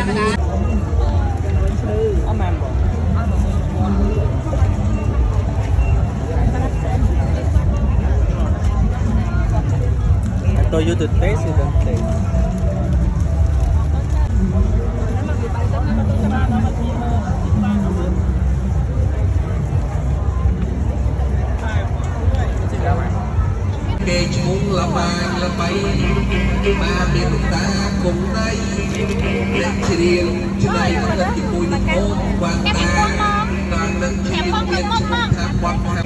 Tôi vô thực tế thì được tiền. Kê muốn là mai là bay mà miền ta cùng đây để chỉ riêng trên đây có lần thì mùi nước ôn quan ta đang lần chỉ riêng biệt chúng ta quan tham